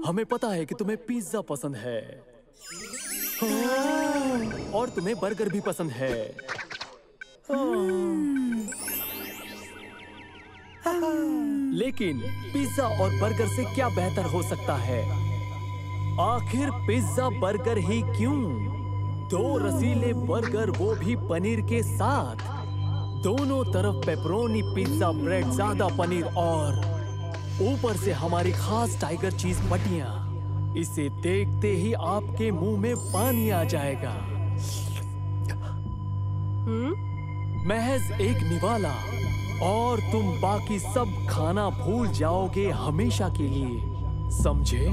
हमें पता है कि तुम्हें पिज्जा पसंद है और तुम्हें बर्गर भी पसंद है। लेकिन पिज्जा और बर्गर से क्या बेहतर हो सकता है? आखिर पिज्जा बर्गर ही क्यों? 2 रसीले बर्गर, वो भी पनीर के साथ। दोनों तरफ पेपरोनी पिज्जा ब्रेड, ज्यादा पनीर और ऊपर से हमारी खास टाइगर चीज पट्टियां। इसे देखते ही आपके मुंह में पानी आ जाएगा। महज एक निवाला और तुम बाकी सब खाना भूल जाओगे हमेशा के लिए, समझे?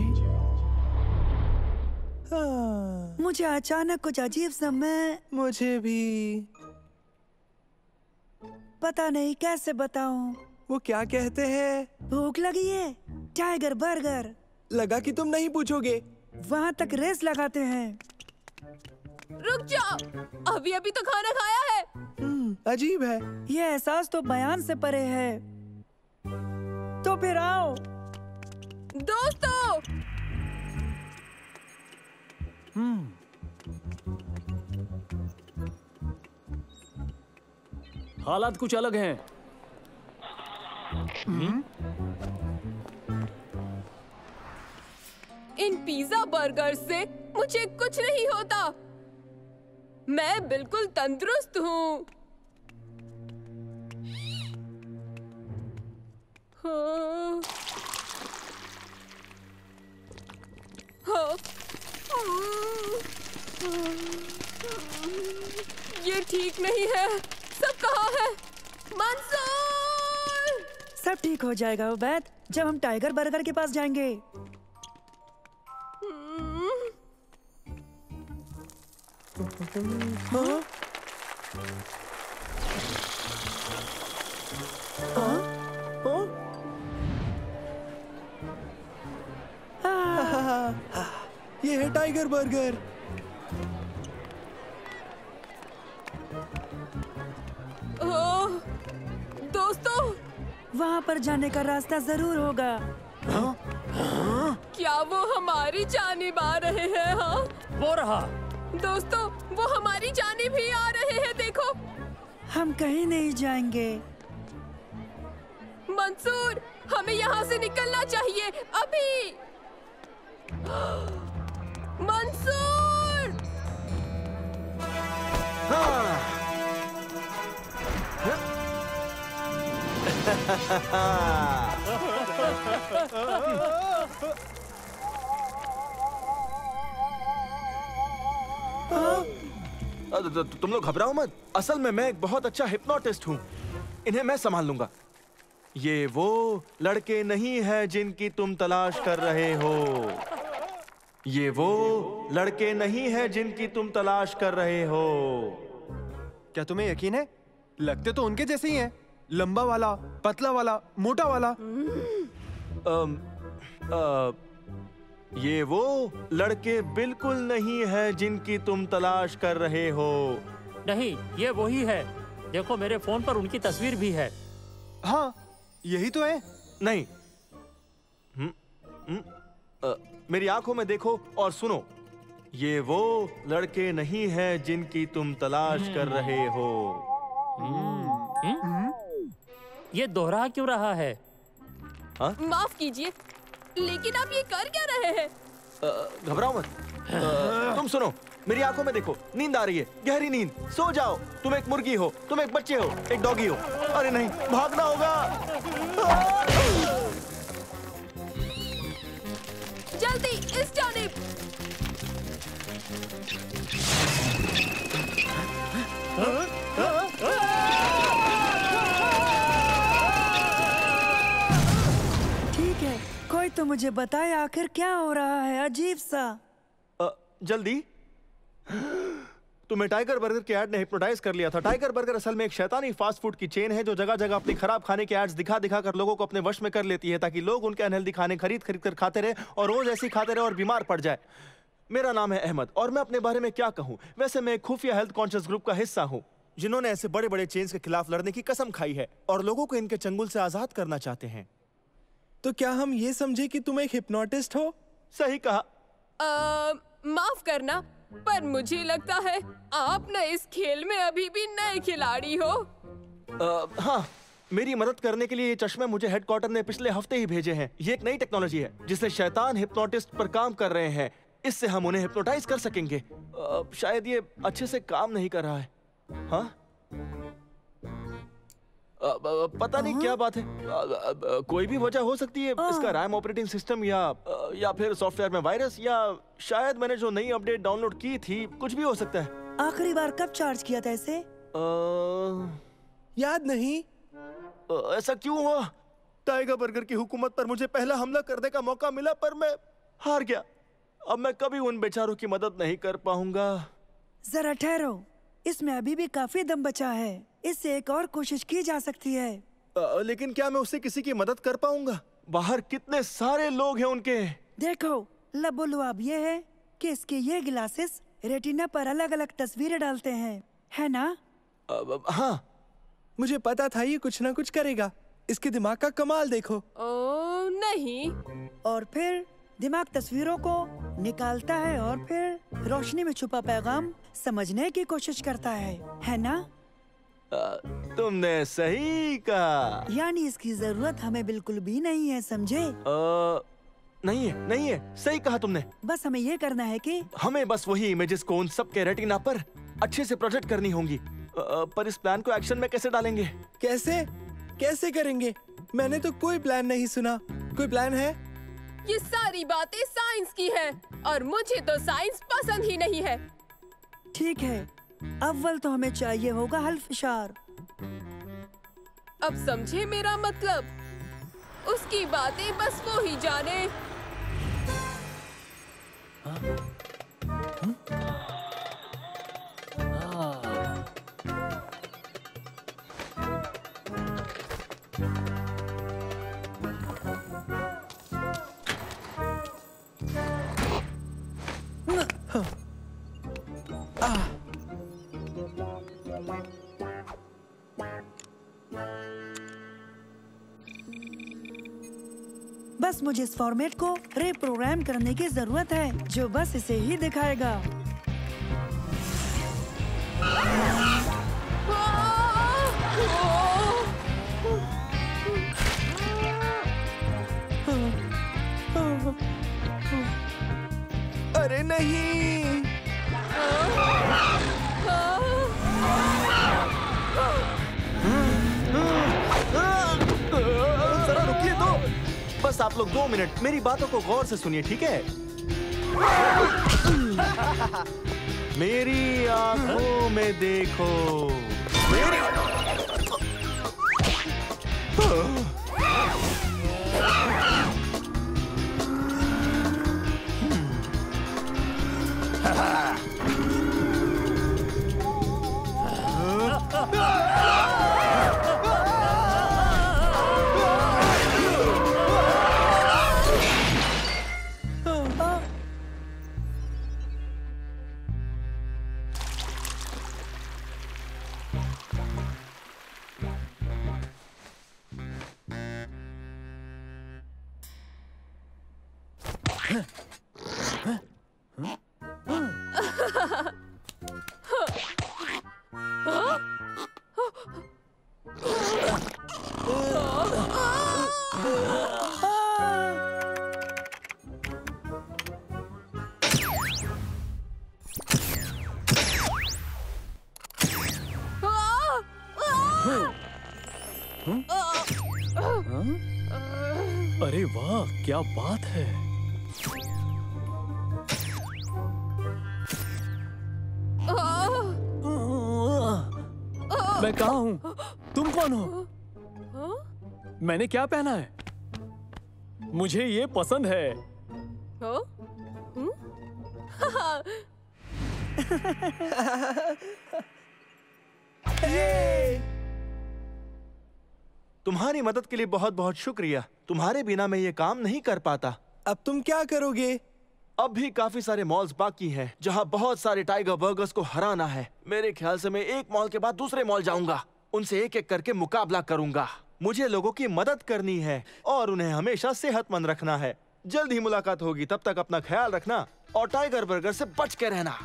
मुझे अचानक कुछ अजीब सा मुझे भी पता नहीं कैसे बताऊं। वो क्या कहते हैं? भूख लगी है, टाइगर बर्गर। लगा कि तुम नहीं पूछोगे। वहाँ तक रेस लगाते हैं। रुक जाओ, अभी अभी तो खाना खाया है। अजीब है। ये एहसास तो बयान से परे है। तो फिर आओ दोस्तों। हालात कुछ अलग हैं। इन पिज्जा बर्गर से मुझे कुछ नहीं होता। मैं बिल्कुल तंदुरुस्त हूँ। हाँ। हाँ। ये ठीक नहीं है। सब कहाँ है? मंसूर! सब ठीक हो जाएगा उबैद, जब हम टाइगर बर्गर के पास जाएंगे। हाँ? ये है टाइगर बर्गर। दोस्तों, वहाँ पर जाने का रास्ता जरूर होगा। क्या वो हमारी जानिब आ रहे हैं? हाँ, वो रहा। दोस्तों, वो हमारी जानिब ही आ रहे हैं। देखो, हम कहीं नहीं जाएंगे। मंसूर, हमें यहाँ से निकलना चाहिए अभी। मंसूर! तुम लोग घबराओ मत। असल में मैं एक बहुत अच्छा हिप्नोटिस्ट हूँ। इन्हें मैं संभाल लूंगा। ये वो लड़के नहीं हैं जिनकी तुम तलाश कर रहे हो। ये वो लड़के नहीं हैं जिनकी तुम तलाश कर रहे हो। क्या तुम्हें यकीन है? लगते तो उनके जैसे ही हैं। लंबा वाला, पतला वाला, मोटा वाला। ये वो लड़के बिल्कुल नहीं हैं जिनकी तुम तलाश कर रहे हो। नहीं, ये वही है। देखो, मेरे फोन पर उनकी तस्वीर भी है। हाँ, यही तो है। नहीं। मेरी आंखों में देखो और सुनो। ये वो लड़के नहीं हैं जिनकी तुम तलाश कर रहे हो। ये दोहरा क्यों रहा है? हाँ? माफ कीजिए, लेकिन आप ये कर क्या रहे हैं? घबराओ मत। तुम सुनो, मेरी आंखों में देखो, नींद आ रही है, गहरी नींद। सो जाओ। तुम एक मुर्गी हो, तुम एक बच्चे हो, एक डॉगी हो। अरे नहीं, भागना होगा। जल्दी इस जानिब। ठीक है, कोई तो मुझे बताए आखिर क्या हो रहा है। अजीब सा। जल्दी। तुम्हें टाइगर बर्गर के ऐड ने हिप्नोटाइज कर लिया था। टाइगर बर्गर असल में एक शैतानी फास्ट फूड की चेन है जो जगह जगह अपनी खराब खाने के एड्स दिखा दिखा कर लोगों को अपने वश में कर लेती है, ताकि लोग उनके अनहेल्दी खाने खरीद खरीद कर खाते रहे और रोज ऐसे ही खाते रहे और बीमार पड़ जाए। मेरा नाम है अहमद और मैं अपने बारे में क्या कहूँ। वैसे मैं एक खुफिया हेल्थ कॉन्शियस ग्रुप का हिस्सा हूँ जिन्होंने ऐसे बड़े बड़े चेन्स के खिलाफ लड़ने की कसम खाई है और लोगों को इनके चंगुल से आजाद करना चाहते हैं। तो क्या हम ये समझे कि तुम एक हिप्नोटिस्ट हो? सही कहा। माफ करना, पर मुझे लगता है आप न इस खेल में अभी भी नए खिलाड़ी हो। हाँ, मेरी मदद करने के लिए ये चश्मे मुझे हेडक्वार्टर ने पिछले हफ्ते ही भेजे हैं। ये एक नई टेक्नोलॉजी है जिसे शैतान हिप्नोटिस्ट पर काम कर रहे हैं। इससे हम उन्हें हिप्नोटाइज कर सकेंगे। शायद ये अच्छे से काम नहीं कर रहा है। हाँ? पता नहीं क्या बात है। कोई भी वजह हो सकती है। इसका रैम ऑपरेटिंग सिस्टम या फिर सॉफ्टवेयर में वायरस, या शायद मैंने जो नई अपडेट डाउनलोड की थी। कुछ भी हो सकता है। आखिरी बार कब चार्ज किया था इसे? याद नहीं। ऐसा क्यों हुआ? टाइगर बर्गर की हुकूमत पर मुझे पहला हमला करने का मौका मिला, पर मैं हार गया। अब मैं कभी उन बेचारों की मदद नहीं कर पाऊंगा। जरा ठहरो, इसमें अभी भी काफी दम बचा है। इससे एक और कोशिश की जा सकती है। लेकिन क्या मैं उससे किसी की मदद कर पाऊंगा? बाहर कितने सारे लोग हैं उनके। देखो, लबोलुआब ये है कि इसके ये ग्लासेस रेटिना पर अलग अलग तस्वीरें डालते हैं, है ना? हाँ, मुझे पता था ये कुछ ना कुछ करेगा। इसके दिमाग का कमाल देखो। नहीं। और फिर दिमाग तस्वीरों को निकालता है और फिर रोशनी में छुपा पैगाम समझने की कोशिश करता है ना? तुमने सही कहा। यानी इसकी जरूरत हमें बिल्कुल भी नहीं है, समझे? नहीं है, सही कहा तुमने। बस हमें ये करना है कि हमें बस वही इमेजेस को उन सब के रेटिना पर अच्छे से प्रोजेक्ट करनी होंगी। पर इस प्लान को एक्शन में कैसे डालेंगे? कैसे करेंगे? मैंने तो कोई प्लान नहीं सुना। कोई प्लान है? ये सारी बातें साइंस की है और मुझे तो साइंस पसंद ही नहीं है। ठीक है, अव्वल तो हमें चाहिए होगा हल्फशार। अब समझे मेरा मतलब? उसकी बातें बस वो ही जाने। बस मुझे इस फॉर्मेट को रीप्रोग्राम करने की जरूरत है, जो बस इसे ही दिखाएगा। अरे नहीं। जरा रुकिए तो। बस आप लोग 2 मिनट मेरी बातों को गौर से सुनिए, ठीक है? मेरी आंखों में देखो। मेरी अरे वाह, क्या बात है। मैं कहाँ हूँ? तुम कौन हो? मैंने क्या पहना है? मुझे ये पसंद है। तुम्हारी मदद के लिए बहुत बहुत शुक्रिया। तुम्हारे बिना मैं ये काम नहीं कर पाता। अब तुम क्या करोगे? अब भी काफी सारे मॉल्स बाकी हैं जहां बहुत सारे टाइगर बर्गर्स को हराना है। मेरे ख्याल से मैं एक मॉल के बाद दूसरे मॉल जाऊंगा, उनसे एक एक करके मुकाबला करूंगा। मुझे लोगों की मदद करनी है और उन्हें हमेशा सेहतमंद रखना है। जल्द ही मुलाकात होगी, तब तक अपना ख्याल रखना और टाइगर बर्गर से बच के रहना।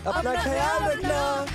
अपना ख्याल रखना।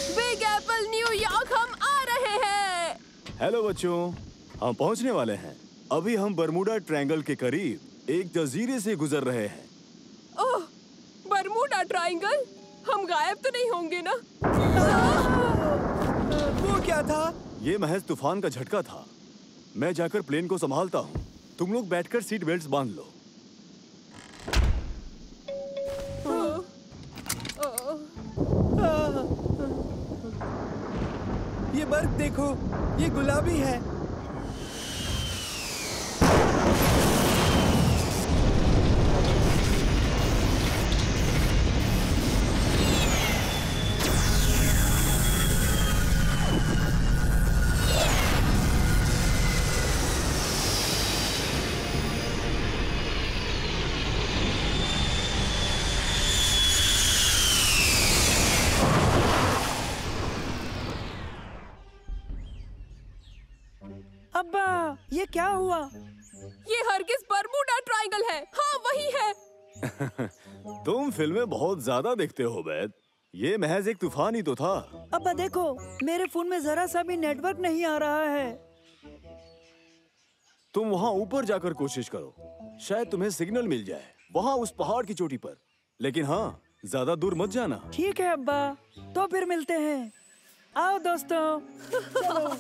बिग एप्पल न्यूयॉर्क हम आ रहे हैं। हेलो बच्चों, हम पहुंचने वाले हैं। अभी हम बरमूडा ट्रायंगल के करीब एक जजीरे से गुजर रहे हैं। ओह, बरमूडा ट्रायंगल? हम गायब तो नहीं होंगे ना? वो क्या था? ये महज तूफान का झटका था। मैं जाकर प्लेन को संभालता हूँ। तुम लोग बैठकर सीट बेल्ट बांध लो। ये बर्फ देखो, ये गुलाबी है। अब्बा, ये क्या हुआ? ये हरगिज बरमूडा ट्रायंगल है। हाँ, वही है। तुम फिल्में बहुत ज्यादा देखते हो बैद। ये महज एक तूफान ही तो था। अब्बा देखो, मेरे फोन में जरा सा भी नेटवर्क नहीं आ रहा है। तुम वहाँ ऊपर जाकर कोशिश करो, शायद तुम्हें सिग्नल मिल जाए, वहाँ उस पहाड़ की चोटी पर। लेकिन हाँ, ज्यादा दूर मत जाना। ठीक है अब्बा, तो फिर मिलते हैं। आओ दोस्तों, चलो।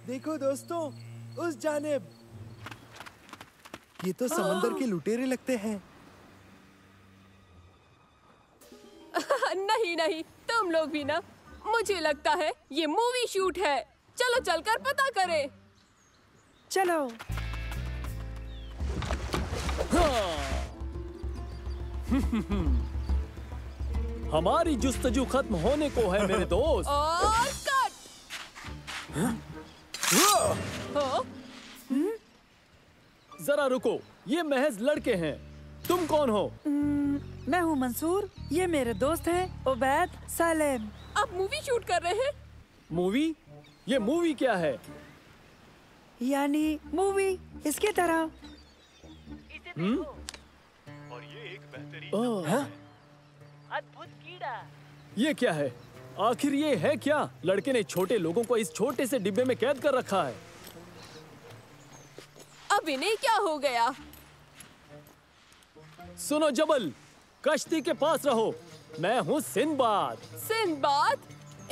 देखो दोस्तों, उस जानिब। ये तो समंदर के लुटेरे लगते हैं। नहीं नहीं, तुम लोग भी ना। मुझे लगता है ये मूवी शूट है। चलो चलकर पता करें। चलो। हमारी जुस्तजू खत्म होने को है मेरे दोस्त। और कट। हाँ? जरा रुको, ये महज लड़के हैं। तुम कौन हो? मैं हूँ मंसूर, ये मेरे दोस्त हैं उबैद, सालेम। आप मूवी शूट कर रहे हैं? मूवी? ये मूवी क्या है? यानी मूवी इसकी तरह। और ये एक बेहतरीन अद्भुत कीड़ा। ये क्या है? आखिर ये है क्या? लड़के ने छोटे लोगों को इस छोटे से डिब्बे में कैद कर रखा है। अब इन्हें क्या हो गया? सुनो जबल, कश्ती के पास रहो। मैं हूँ सिंदबाद। सिंदबाद?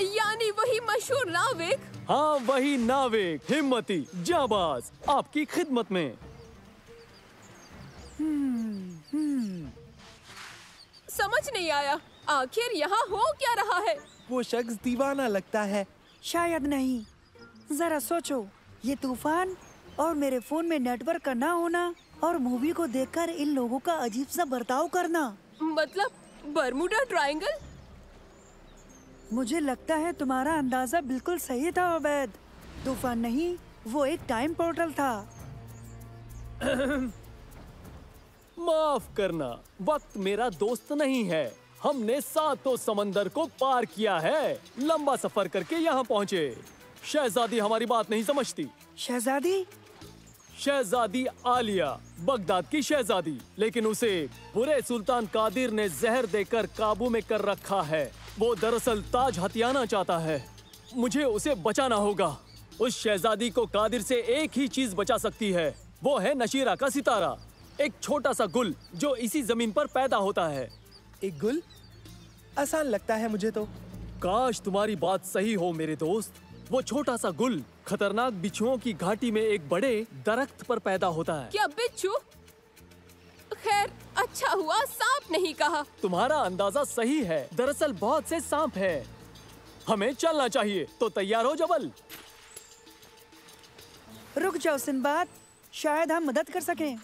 यानी वही मशहूर नाविक? हाँ, वही नाविक, हिम्मती, जाबाज, आपकी खिदमत में। समझ नहीं आया, आखिर यहाँ हो क्या रहा है? वो शख्स दीवाना लगता है। शायद नहीं। जरा सोचो, ये तूफान और मेरे फोन में नेटवर्क का ना होना और मूवी को देखकर इन लोगों का अजीब सा बर्ताव करना। मतलब बर्मुडा ट्रायंगल? मुझे लगता है तुम्हारा अंदाजा बिल्कुल सही था उबैद। तूफान नहीं, वो एक टाइम पोर्टल था। माफ करना, वक्त मेरा दोस्त नहीं है। हमने 7 समंदर को पार किया है, लंबा सफर करके यहाँ पहुँचे। शहजादी हमारी बात नहीं समझती। शहजादी? शहजादी आलिया, बगदाद की शहजादी, लेकिन उसे बुरे सुल्तान कादिर ने जहर देकर काबू में कर रखा है। वो दरअसल ताज हथियाना चाहता है। मुझे उसे बचाना होगा। उस शहजादी को कादिर से एक ही चीज बचा सकती है, वो है नशीरा का सितारा, एक छोटा सा गुल जो इसी जमीन पर पैदा होता है। एक गुल? आसान लगता है मुझे तो। काश तुम्हारी बात सही हो मेरे दोस्त। वो छोटा सा गुल खतरनाक बिच्छुओं की घाटी में एक बड़े दरख्त पर पैदा होता है। क्या बिच्छू? खैर, अच्छा हुआ सांप नहीं कहा। तुम्हारा अंदाजा सही है, दरअसल बहुत से सांप हैं। हमें चलना चाहिए, तो तैयार हो जबल? रुक जाओ सिंबाद, शायद हम मदद कर सकें।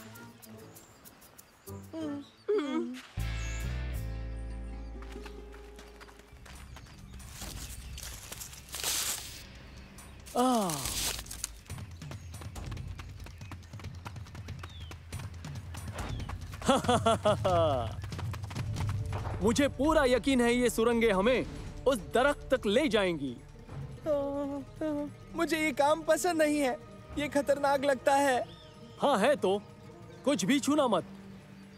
मुझे पूरा यकीन है ये सुरंगें हमें उस दरख्त तक ले जाएंगी। मुझे ये काम पसंद नहीं है, ये खतरनाक लगता है। हाँ है तो, कुछ भी छूना मत।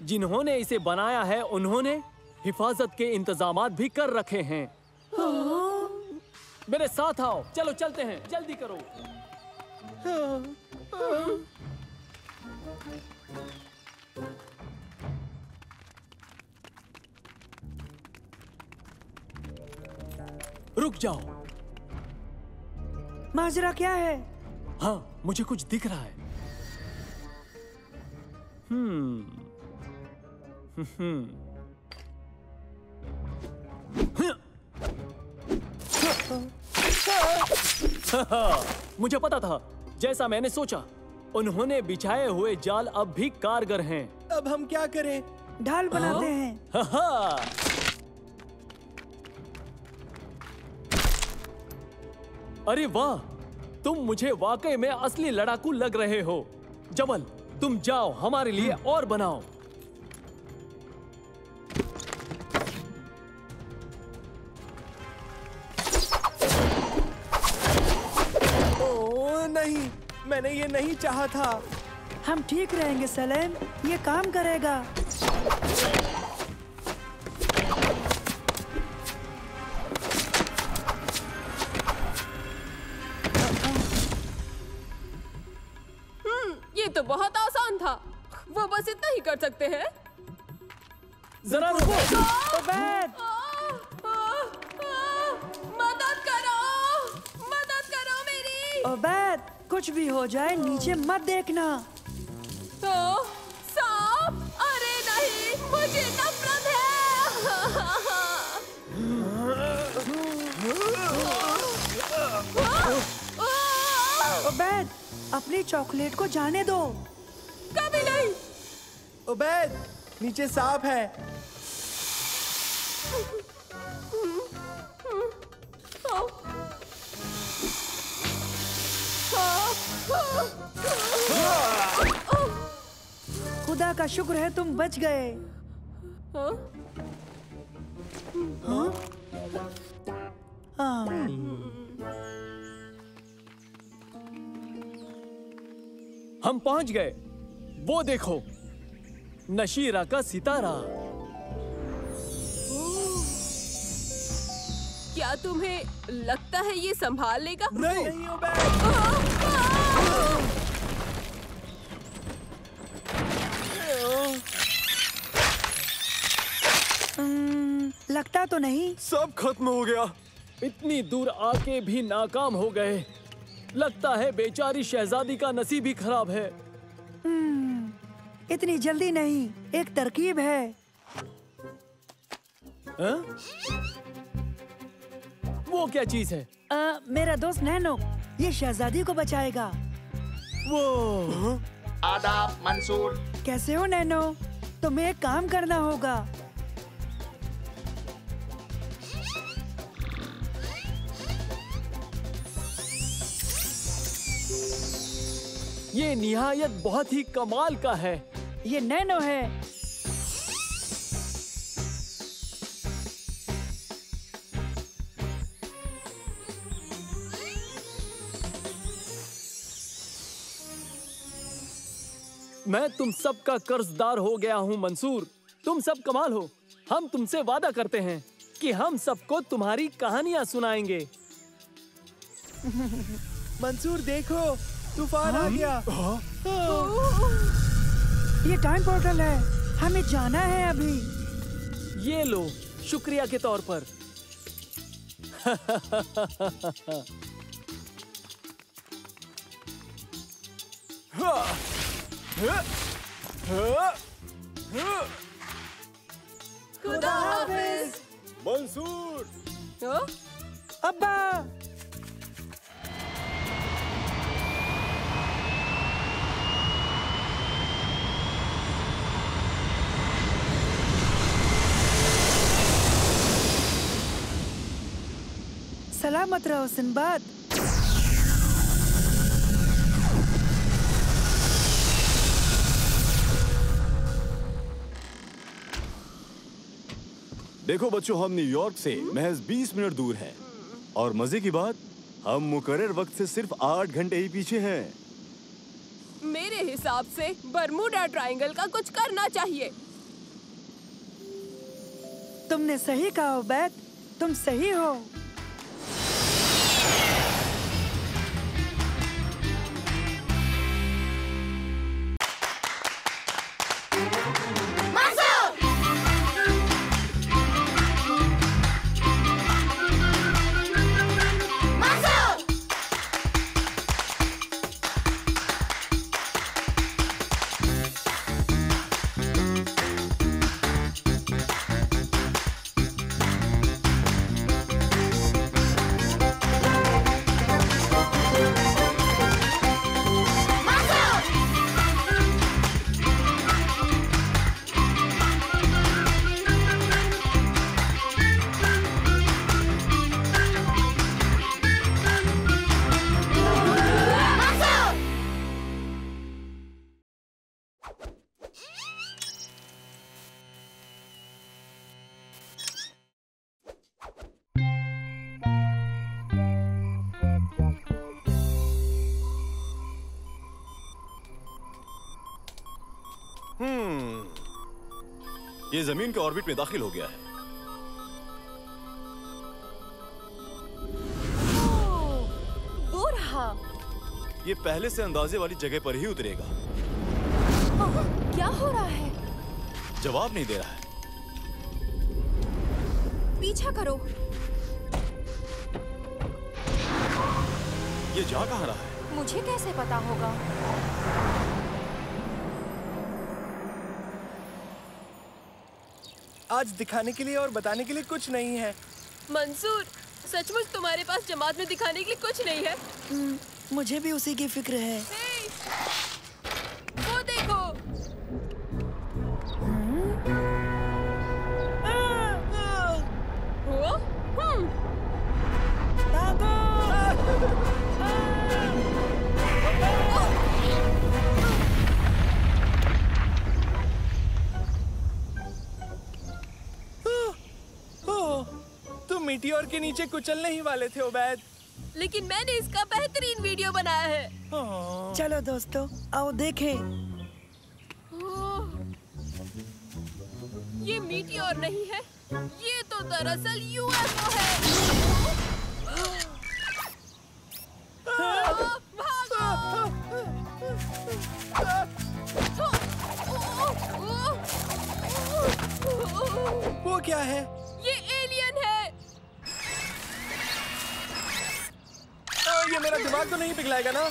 जिन्होंने इसे बनाया है उन्होंने हिफाजत के इंतजामात भी कर रखे हैं। मेरे साथ आओ, चलो चलते हैं, जल्दी करो। रुक जाओ। माजरा क्या है? हाँ, मुझे कुछ दिख रहा है। मुझे पता था, जैसा मैंने सोचा। उन्होंने बिछाए हुए जाल अब भी कारगर हैं। अब हम क्या करें? ढाल बनाते हैं। अरे वाह, तुम मुझे वाकई में असली लड़ाकू लग रहे हो। जबल, तुम जाओ हमारे लिए और बनाओ। ओह नहीं, मैंने ये नहीं चाहा था। हम ठीक रहेंगे सलेम, ये काम करेगा। ये तो बहुत आसान था। वो बस इतना ही कर सकते हैं। जरा रुको। मदद करो, मदद करो मेरी। ओबैद, कुछ भी हो जाए नीचे मत देखना। सांप? अरे नहीं, मुझे नफरत है। ओबैद, अपनी चॉकलेट को जाने दो। कभी नहीं। उबैद, नीचे सांप है। खुदा का शुक्र है तुम बच गए। हम पहुंच गए। वो देखो, नशीरा का सितारा। क्या तुम्हें लगता है ये संभाल लेगा? नहीं उबैद। लगता तो नहीं। सब खत्म हो गया। इतनी दूर आके भी नाकाम हो गए। लगता है बेचारी शहजादी का नसीब ही खराब है। इतनी जल्दी नहीं, एक तरकीब है। वो क्या चीज है? मेरा दोस्त नैनो, ये शहजादी को बचाएगा। वो आदाब मंसूर। कैसे हो नैनो? तुम्हें एक काम करना होगा। ये निहायत बहुत ही कमाल का है। ये नैनो है। मैं तुम सब का कर्जदार हो गया हूँ मंसूर। तुम सब कमाल हो। हम तुमसे वादा करते हैं कि हम सबको तुम्हारी कहानियाँ सुनाएंगे। मंसूर देखो, तूफान आ गया। ये टाइम पोर्टल है, हमें जाना है अभी। ये लो, शुक्रिया के तौर पर। खुदा हाफिज। मंसूर। अब्बा। सलामत रहो सिंबाद। देखो बच्चों, हम न्यूयॉर्क से महज 20 मिनट दूर हैं और मजे की बात, हम मुकर्रर वक्त से सिर्फ 8 घंटे ही पीछे हैं। मेरे हिसाब से बरमूडा ट्रायंगल का कुछ करना चाहिए। तुमने सही कहा उबैद, तुम सही हो। ये जमीन के ऑर्बिट में दाखिल हो गया है। वो रहा। ये पहले से अंदाजे वाली जगह पर ही उतरेगा। क्या हो रहा है? जवाब नहीं दे रहा है। पीछा करो। ये जा कहाँ रहा है? मुझे कैसे पता होगा? आज दिखाने के लिए और बताने के लिए कुछ नहीं है। मंसूर, सचमुच तुम्हारे पास जमात में दिखाने के लिए कुछ नहीं है? मुझे भी उसी की फिक्र है। वो देखो। मीटियोर के नीचे कुचलने ही वाले थे उबैद। लेकिन मैंने इसका बेहतरीन वीडियो बनाया है। चलो दोस्तों, आओ देखें। ये मीटियोर नहीं है, ये तो दरअसल यूएफओ है। वो क्या है? ये एलियन है। ये मेरा दिमाग तो नहीं पिघलाएगा ना?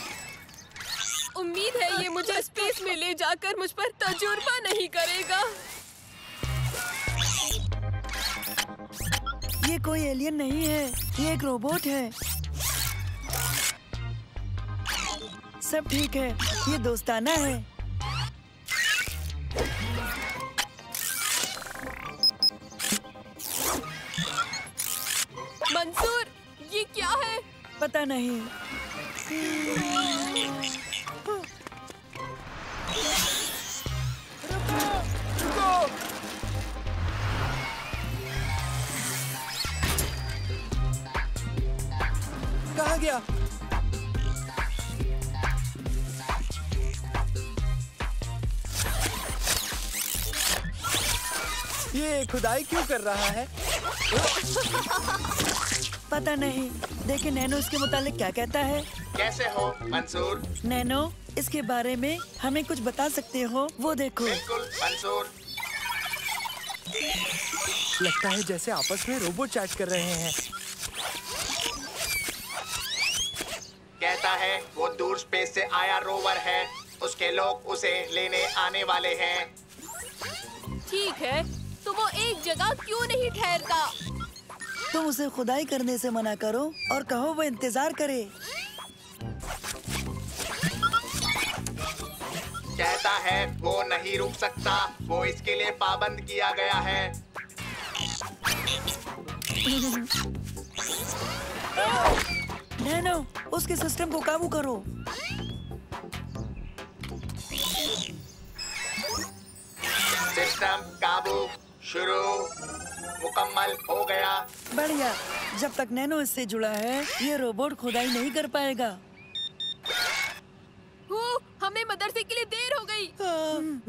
उम्मीद है ये मुझे स्पेस में ले जाकर मुझ पर तजुर्बा नहीं करेगा। ये कोई एलियन नहीं है, ये एक रोबोट है। सब ठीक है, ये दोस्ताना है। पता नहीं। कहाँ गया? ये खुदाई क्यों कर रहा है? पता नहीं। देखिए नैनो इसके मुतालिक क्या कहता है। कैसे हो मंसूर? नैनो इसके बारे में हमें कुछ बता सकते हो? वो देखो। बिल्कुल मंसूर। लगता है जैसे आपस में रोबोट चैट कर रहे हैं। कहता है वो दूर स्पेस से आया रोवर है, उसके लोग उसे लेने आने वाले हैं। ठीक है, तो वो एक जगह क्यों नहीं ठहरता? तुम उसे खुदाई करने से मना करो और कहो वो इंतजार करे। कहता है वो नहीं रुक सकता, वो इसके लिए पाबंद किया गया है। नैनो उसके सिस्टम को काबू करो। सिस्टम काबू शुरू मुकम्मल हो गया। बढ़िया। जब तक नैनो इससे जुड़ा है ये रोबोट खुदाई नहीं कर पाएगा। हमें मदरसे के लिए देर हो गई।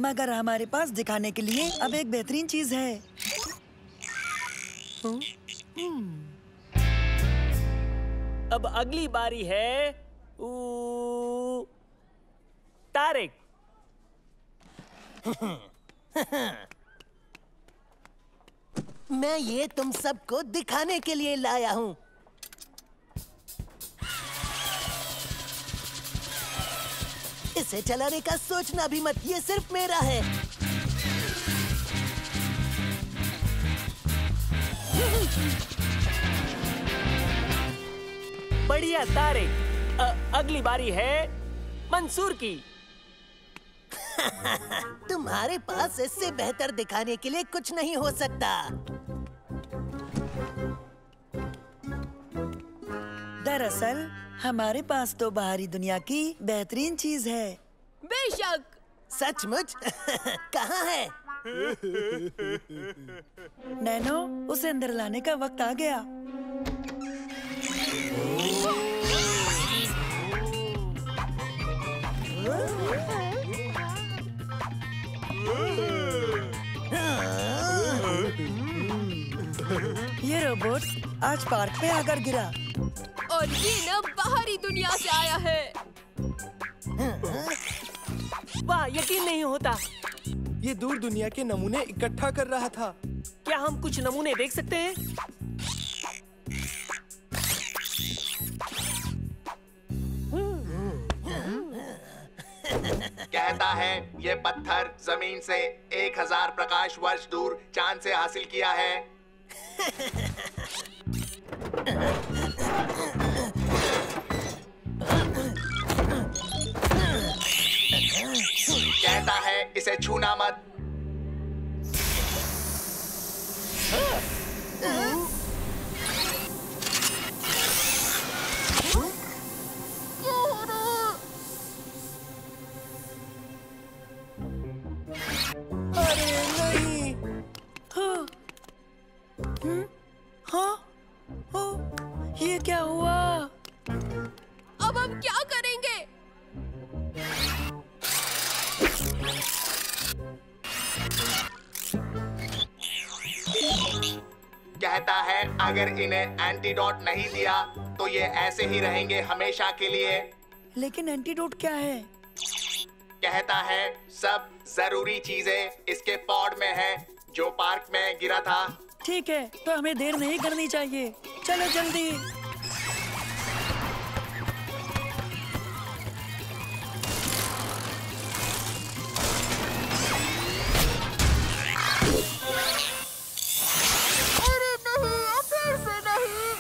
मगर हमारे पास दिखाने के लिए अब एक बेहतरीन चीज है। अब अगली बारी है तारिक। मैं ये तुम सबको दिखाने के लिए लाया हूँ। इसे चलाने का सोचना भी मत, ये सिर्फ मेरा है। बढ़िया तारिक। अगली बारी है मंसूर की। तुम्हारे पास इससे बेहतर दिखाने के लिए कुछ नहीं हो सकता। दरअसल हमारे पास तो बाहरी दुनिया की बेहतरीन चीज है। बेशक। सचमुच? कहाँ है? नैनो उसे अंदर लाने का वक्त आ गया। ये रोबोट आज पार्क में आकर गिरा और ये न बाहरी दुनिया से आया है। वाह, यकीन नहीं होता। ये दूर दुनिया के नमूने इकट्ठा कर रहा था। क्या हम कुछ नमूने देख सकते हैं? कहता है ये पत्थर जमीन से 1000 प्रकाश वर्ष दूर चांद से हासिल किया है। कहता है इसे छूना मत। अरे नहीं। हाँ। हाँ? ये क्या हुआ? अब हम क्या करेंगे? कहता है अगर इन्हें एंटीडोट नहीं दिया तो ये ऐसे ही रहेंगे हमेशा के लिए। लेकिन एंटीडोट क्या है? कहता है सब जरूरी चीजें इसके पॉड में है जो पार्क में गिरा था। ठीक है, तो हमें देर नहीं करनी चाहिए। चलो जल्दी। अरे नहीं, फिर से नहीं।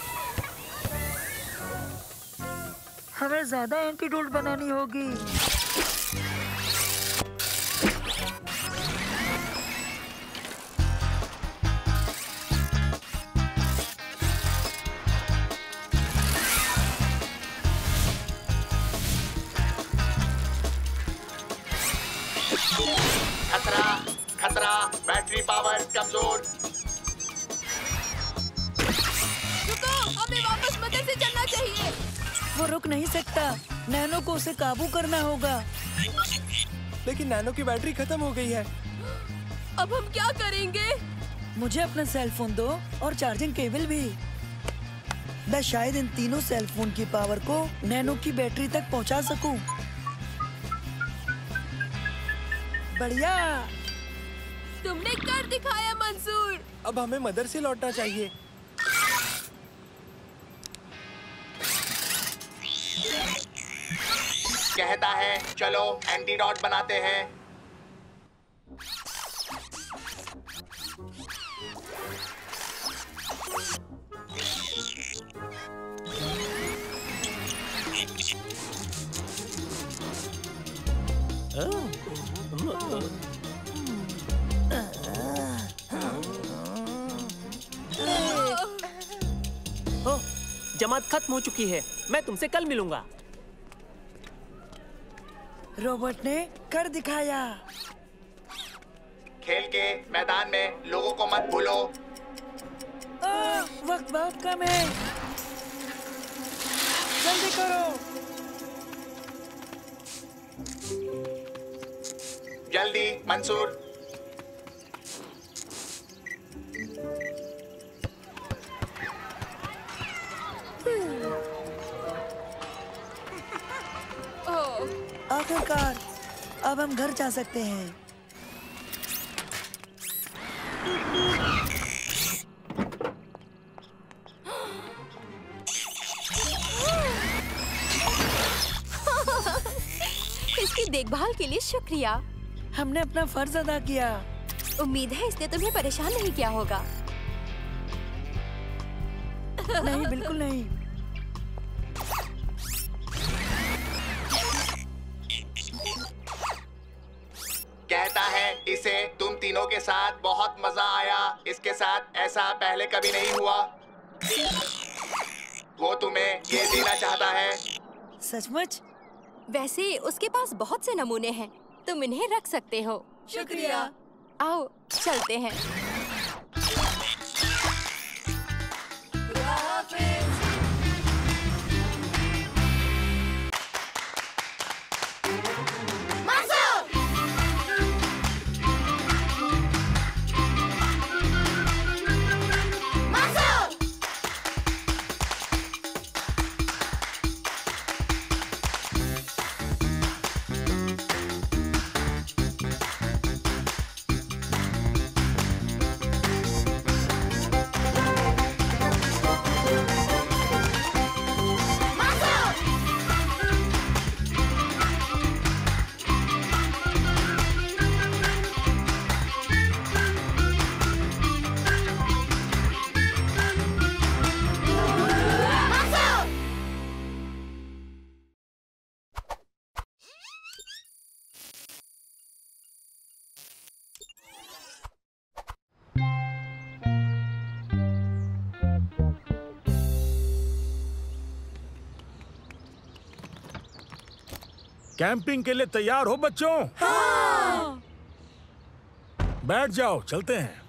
हमें ज्यादा एंटीडोट बनानी होगी। खतरा खतरा, बैटरी पावर कमजोर। रुको, हमें वापस मदद से चलना चाहिए। वो रुक नहीं सकता। नैनो को उसे काबू करना होगा। लेकिन नैनो की बैटरी खत्म हो गई है। अब हम क्या करेंगे? मुझे अपना सेल फोन दो और चार्जिंग केबल भी। मैं शायद इन तीनों सेल फोन की पावर को नैनो की बैटरी तक पहुंचा सकूं। बढ़िया, तुमने कर दिखाया मंसूर। अब हमें मदर से लौटना चाहिए। कहता है चलो एंटीडोट बनाते हैं। जमात खत्म हो चुकी है। मैं तुमसे कल मिलूंगा। रोबोट ने कर दिखाया। खेल के मैदान में लोगों को मत भूलो। वक्त बहुत कम है, जल्दी करो। जल्दी मंसूर। आखिरकार अब हम घर जा सकते हैं। इसकी देखभाल के लिए शुक्रिया। हमने अपना फर्ज अदा किया। उम्मीद है इसने तुम्हें परेशान नहीं किया होगा। नहीं, बिल्कुल नहीं। कहता है इसे तुम तीनों के साथ बहुत मजा आया। इसके साथ ऐसा पहले कभी नहीं हुआ। वो तुम्हें ये देना चाहता है। सचमुच? वैसे उसके पास बहुत से नमूने हैं, तुम इन्हें रख सकते हो। शुक्रिया। आओ चलते हैं। कैंपिंग के लिए तैयार हो बच्चों? हाँ। बैठ जाओ, चलते हैं।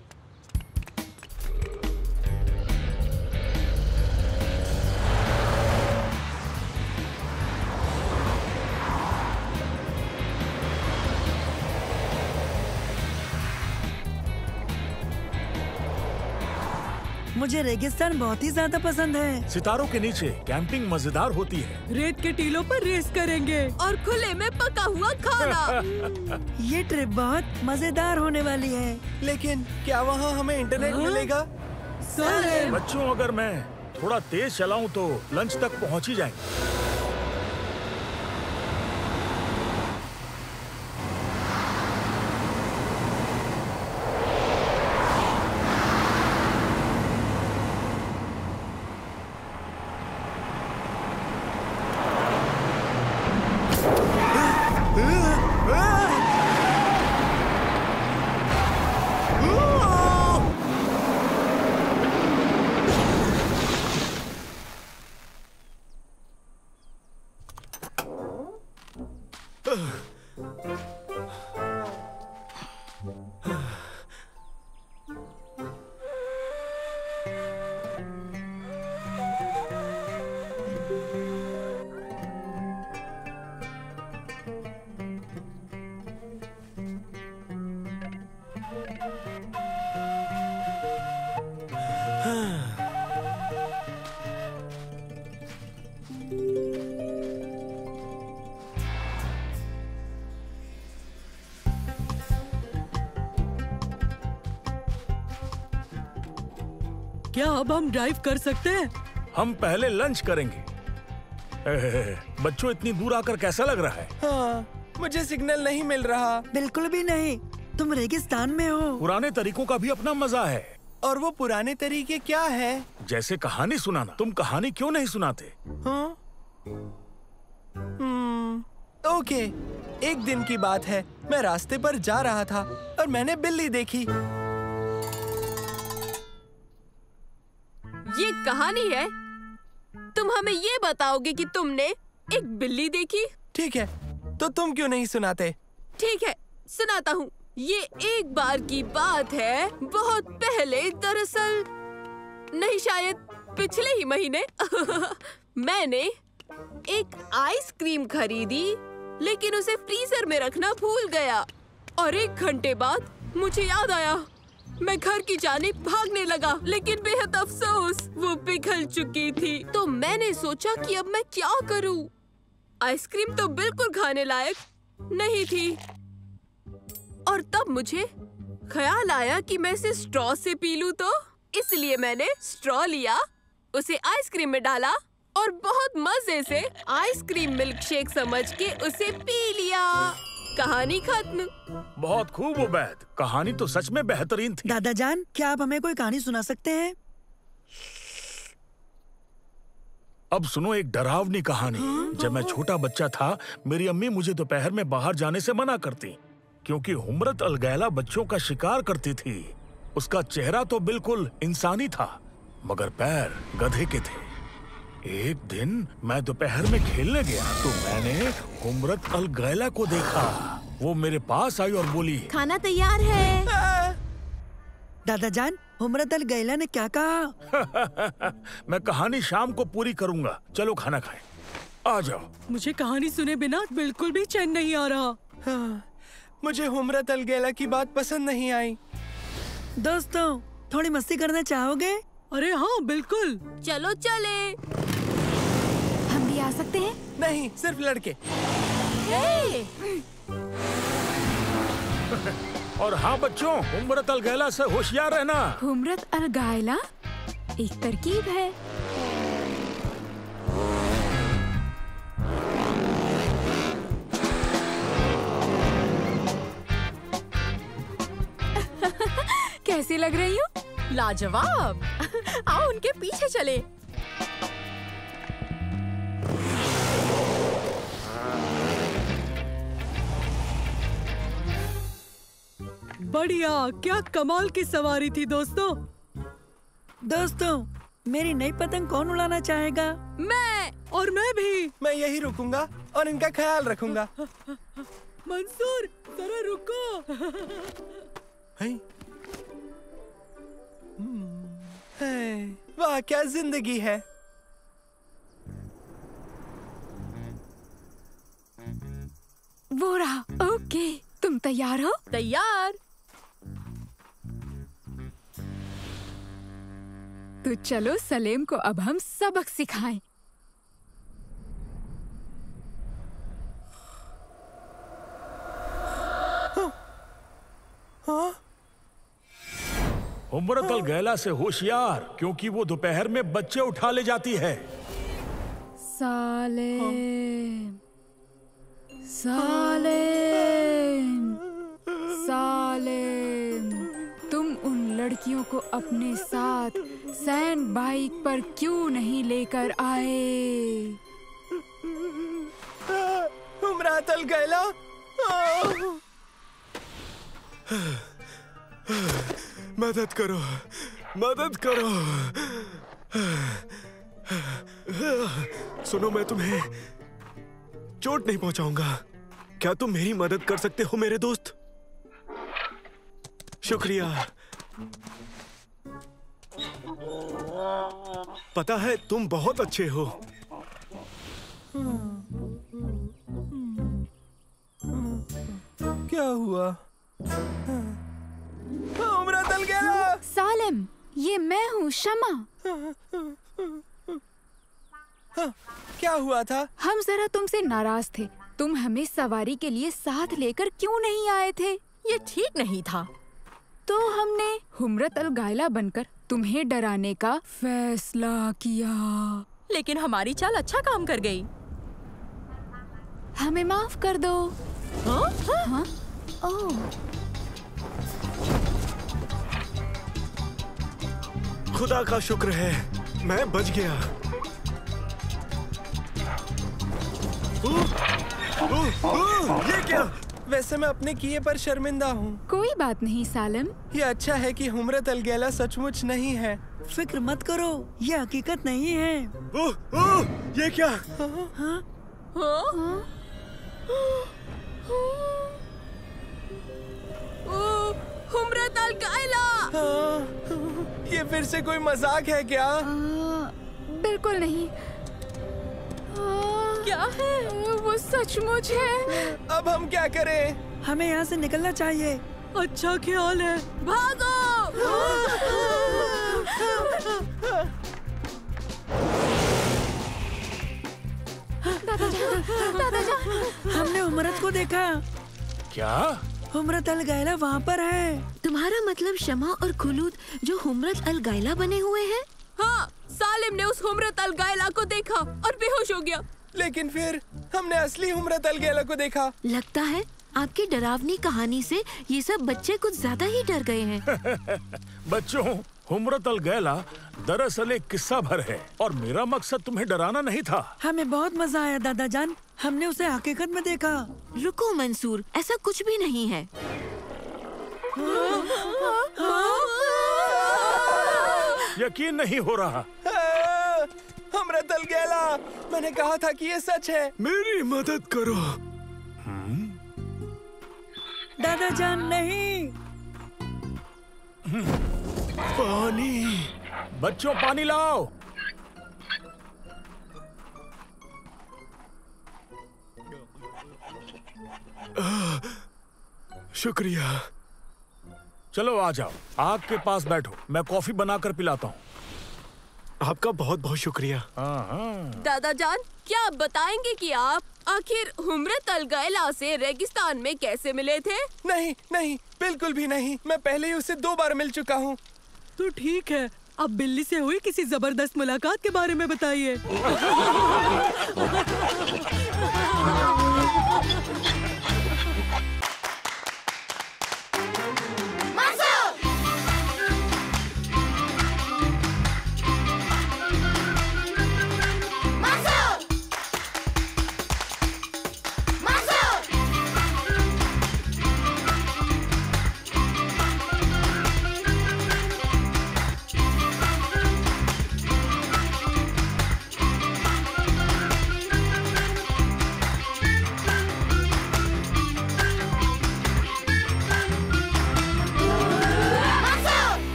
मुझे रेगिस्तान बहुत ही ज्यादा पसंद है। सितारों के नीचे कैंपिंग मजेदार होती है। रेत के टीलों पर रेस करेंगे और खुले में पका हुआ खाना। ये ट्रिप बहुत मजेदार होने वाली है। लेकिन क्या वहाँ हमें इंटरनेट मिलेगा? बच्चों, अगर मैं थोड़ा तेज चलाऊं तो लंच तक पहुंच ही जाएंगे। क्या अब हम ड्राइव कर सकते हैं? हम पहले लंच करेंगे। बच्चों, इतनी दूर आकर कैसा लग रहा है? हाँ, मुझे सिग्नल नहीं मिल रहा। बिल्कुल भी नहीं, तुम रेगिस्तान में हो। पुराने तरीकों का भी अपना मजा है। और वो पुराने तरीके क्या है? जैसे कहानी सुनाना। तुम कहानी क्यों नहीं सुनाते? हाँ? ओके, एक दिन की बात है। मैं रास्ते पर जा रहा था और मैंने बिल्ली देखी। ये कहानी है? तुम हमें ये बताओगे कि तुमने एक बिल्ली देखी? ठीक है, तो तुम क्यों नहीं सुनाते? ठीक है, सुनाता हूँ। ये एक बार की बात है, बहुत पहले, दरअसल नहीं, शायद पिछले ही महीने मैंने एक आइसक्रीम खरीदी, लेकिन उसे फ्रीजर में रखना भूल गया। और 1 घंटे बाद मुझे याद आया। मैं घर की जानिब भागने लगा, लेकिन बेहद अफसोस, वो पिघल चुकी थी। तो मैंने सोचा कि अब मैं क्या करूं? आइसक्रीम तो बिल्कुल खाने लायक नहीं थी। और तब मुझे ख्याल आया कि मैं इसे स्ट्रॉ से पी लूं, तो इसलिए मैंने स्ट्रॉ लिया, उसे आइसक्रीम में डाला और बहुत मजे से आइसक्रीम मिल्कशेक समझ के उसे पी लिया। कहानी खत्म। बहुत खूब उबैद, कहानी तो सच में बेहतरीन थी। दादा जान, क्या आप हमें कोई कहानी सुना सकते हैं? अब सुनो एक डरावनी कहानी। जब मैं छोटा बच्चा था, मेरी अम्मी मुझे दोपहर में बाहर जाने से मना करती, क्योंकि हुम्रत अलगैला बच्चों का शिकार करती थी। उसका चेहरा तो बिल्कुल इंसानी था, मगर पैर गधे के थे। एक दिन मैं दोपहर में खेलने गया तो मैंने हुम्रत अलगैला को देखा। वो मेरे पास आई और बोली, खाना तैयार है। दादा जान, हुम्रत अलगैला ने क्या कहा? मैं कहानी शाम को पूरी करूंगा, चलो खाना खाएं। आ जाओ। मुझे कहानी सुने बिना बिल्कुल भी चैन नहीं आ रहा। हाँ, मुझे हुम्रत अलगैला की बात पसंद नहीं आई। दोस्तों, थोड़ी मस्ती करना चाहोगे? अरे हाँ, बिल्कुल। चलो चले। हम भी आ सकते हैं? नहीं, सिर्फ लड़के। और हाँ बच्चों, हुम्रत अलगैला से होशियार रहना। हुम्रत अलगैला एक तरकीब है। कैसी लग रही हूँ? लाजवाब। आओ उनके पीछे चले। बढ़िया, क्या कमाल की सवारी थी दोस्तों। दोस्तों, मेरी नई पतंग कौन उड़ाना चाहेगा? मैं। और मैं भी। मैं यही रुकूंगा और इनका ख्याल रखूंगा। मंसूर, जरा रुको। वाह, क्या जिंदगी है। वो रहा। ओके, तुम तैयार हो? तैयार। तो चलो सलेम को अब हम सबक सिखाएं। हुम्रत अलगैला से होशियार, क्योंकि वो दोपहर में बच्चे उठा ले जाती है। सालेम, सालेम, सालेम, तुम उन लड़कियों को अपने साथ सैंड बाइक पर क्यों नहीं लेकर आए? हुम्रत अलगैला। मदद करो, मदद करो। सुनो, मैं तुम्हें चोट नहीं पहुंचाऊंगा। क्या तुम मेरी मदद कर सकते हो मेरे दोस्त? शुक्रिया। पता है, तुम बहुत अच्छे हो। क्या हुआ? हुम्रत अलगैला। सालेम, ये मैं हूँ, शमा। क्या हुआ था? हम जरा तुमसे नाराज थे। तुम हमें सवारी के लिए साथ लेकर क्यों नहीं आए थे? ये ठीक नहीं था। तो हमने हुम्रत अल गायला बनकर तुम्हें डराने का फैसला किया। लेकिन हमारी चाल अच्छा काम कर गई। हमें माफ कर दो। हाँ? हाँ? ओह। खुदा का शुक्र है, मैं बच गया। ये क्या? वैसे मैं अपने किए पर शर्मिंदा हूँ। कोई बात नहीं सालम। ये अच्छा है कि हुम्रत अल गैला सचमुच नहीं है। फिक्र मत करो, ये हकीकत नहीं है। ये क्या? हाँ? हुम्रत अल गायला। ये फिर से कोई मजाक है क्या? बिल्कुल नहीं। क्या है? वो सचमुच है। अब हम क्या करें? हमें यहाँ से निकलना चाहिए। अच्छा ख्याल है। भागो! दादाजान, हमने हुम्रत को देखा। क्या? हुम्रत अल गायला वहाँ पर है। तुम्हारा मतलब शमा और खुलूद जो हुम्रत अल गायला बने हुए हैं? हाँ, सालिम ने उस हुम्रत अल गायला को देखा और बेहोश हो गया। लेकिन फिर हमने असली हुम्रत अल गैला को देखा। लगता है आपकी डरावनी कहानी से ये सब बच्चे कुछ ज्यादा ही डर गए हैं। बच्चों, हुम्रत अल गैला दरअसल एक किस्सा भर है और मेरा मकसद तुम्हें डराना नहीं था। हमें बहुत मजा आया दादाजान, हमने उसे हकीकत में देखा। रुको मंसूर, ऐसा कुछ भी नहीं है। यकीन नहीं हो रहा। हुम्रत अल गैला, मैंने कहा था कि ये सच है। मेरी मदद करो। दादाजान नहीं। पानी। बच्चों, पानी लाओ। शुक्रिया। चलो आ जाओ, आग के पास बैठो, मैं कॉफी बनाकर पिलाता हूँ। आपका बहुत बहुत शुक्रिया। दादाजान, क्या आप बताएंगे कि आप आखिर हुम्रत अल गायला से रेगिस्तान में कैसे मिले थे? नहीं नहीं, बिल्कुल भी नहीं। मैं पहले ही उससे 2 बार मिल चुका हूँ। तो ठीक है, अब बिल्ली से हुई किसी जबरदस्त मुलाकात के बारे में बताइए।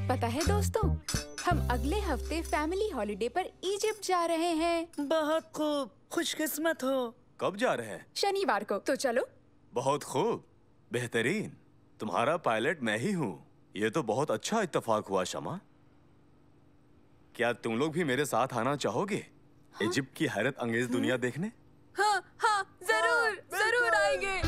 पता है दोस्तों, हम अगले हफ्ते फैमिली हॉलिडे पर इजिप्ट जा रहे हैं। बहुत खूब, खुशकिस्मत हो। कब जा रहे हैं? शनिवार को। तो चलो। बहुत खूब, बेहतरीन। तुम्हारा पायलट मैं ही हूँ। ये तो बहुत अच्छा इत्तेफाक हुआ शमा। क्या तुम लोग भी मेरे साथ आना चाहोगे? हाँ? इजिप्ट की हैरत अंगेज दुनिया देखने? हाँ हाँ, जरूर जरूर आएंगे।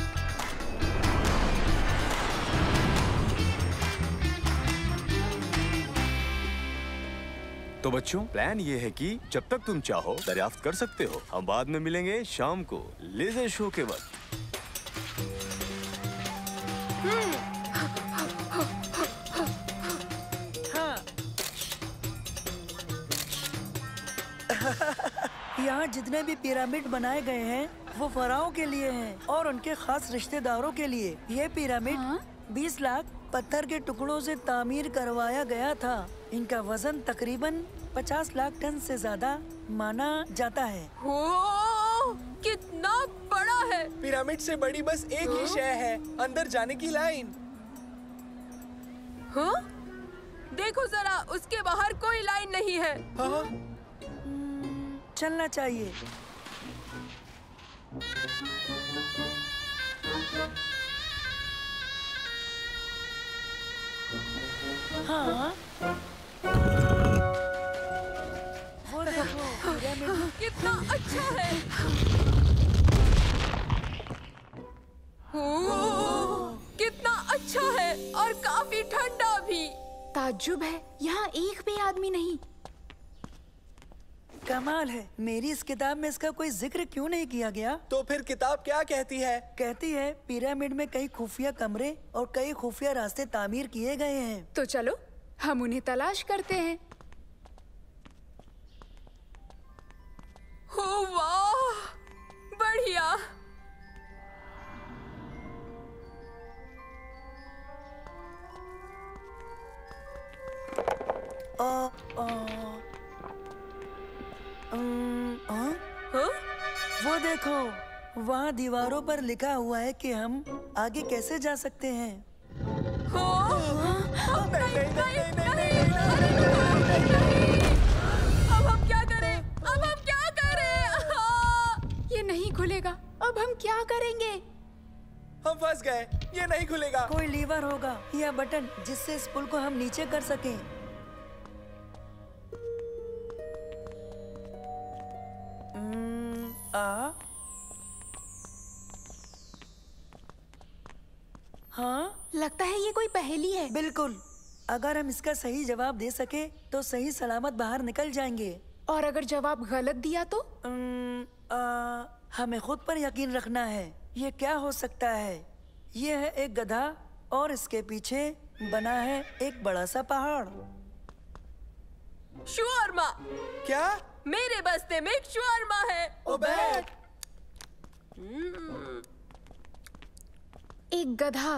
तो बच्चों, प्लान ये है कि जब तक तुम चाहो दरियाफ्त कर सकते हो। हम बाद में मिलेंगे शाम को लेजर शो के वक्त। यहाँ जितने भी पिरामिड बनाए गए हैं वो फराओं के लिए हैं और उनके खास रिश्तेदारों के लिए। ये पिरामिड 20 लाख पत्थर के टुकड़ों से तामीर करवाया गया था। इनका वजन तकरीबन 50 लाख टन से ज्यादा माना जाता है। कितना बड़ा है! पिरामिड से बड़ी बस एक ही शय है, अंदर जाने की लाइन। हाँ? देखो जरा, उसके बाहर कोई लाइन नहीं है। हाँ? चलना चाहिए। हाँ, वो देखो। ताज्जुब है, यहाँ एक भी आदमी नहीं। कमाल है, मेरी इस किताब में इसका कोई जिक्र क्यों नहीं किया गया? तो फिर किताब क्या कहती है? कहती है पिरामिड में कई खुफिया कमरे और कई खुफिया रास्ते तामीर किए गए हैं। तो चलो हम उन्हें तलाश करते हैं। हो वाह, बढ़िया। वो देखो, वहाँ दीवारों पर लिखा हुआ है कि हम आगे कैसे जा सकते हैं। अब हम क्या करें? अब हम क्या करें? ये नहीं खुलेगा, अब हम क्या करेंगे? हम फंस गए, ये नहीं खुलेगा। कोई लीवर होगा या बटन जिससे इस पुल को हम नीचे कर सकें। हाँ, लगता है ये कोई पहेली है। बिल्कुल, अगर हम इसका सही जवाब दे सके तो सही सलामत बाहर निकल जाएंगे। और अगर जवाब गलत दिया तो? हमें खुद पर यकीन रखना है। ये क्या हो सकता है? ये है एक गधा और इसके पीछे बना है एक बड़ा सा पहाड़। शवारमा। क्या? मेरे बस्ते में एक शवारमा है। उबैद। एक गधा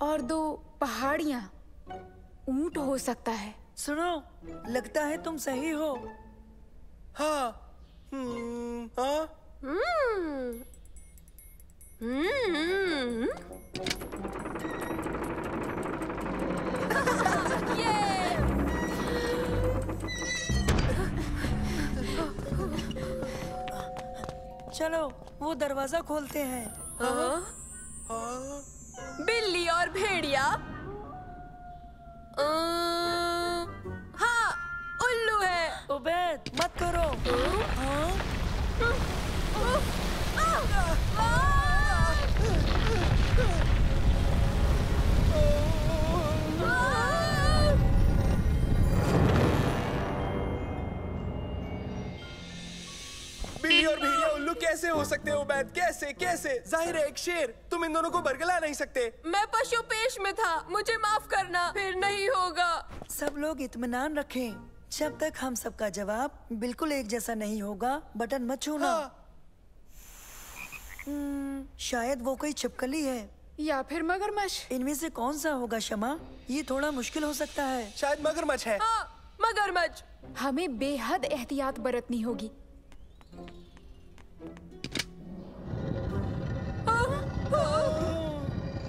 और 2 पहाड़ियाँ, ऊंट हो सकता है। सुनो, लगता है तुम सही हो। हाँ। हाँ? चलो वो दरवाजा खोलते हैं। बिल्ली और भेड़िया। हाँ, उल्लू है। उबैद, मत करो। बिल्ली और भेड़िया उल्लू कैसे हो सकते हो उबैद? कैसे कैसे? जाहिर है एक शेर। तुम इन दोनों को बरगला नहीं सकते। मैं पशु पेश में था, मुझे माफ करना, फिर नहीं होगा। सब लोग इत्मीनान रखें। जब तक हम सबका जवाब बिल्कुल एक जैसा नहीं होगा, बटन मत छूना। शायद वो कोई छिपकली है या फिर मगरमच्छ। इनमें से कौन सा होगा शमा? ये थोड़ा मुश्किल हो सकता है। शायद मगरमच्छ है। हाँ, मगरमच्छ। हमें बेहद एहतियात बरतनी होगी।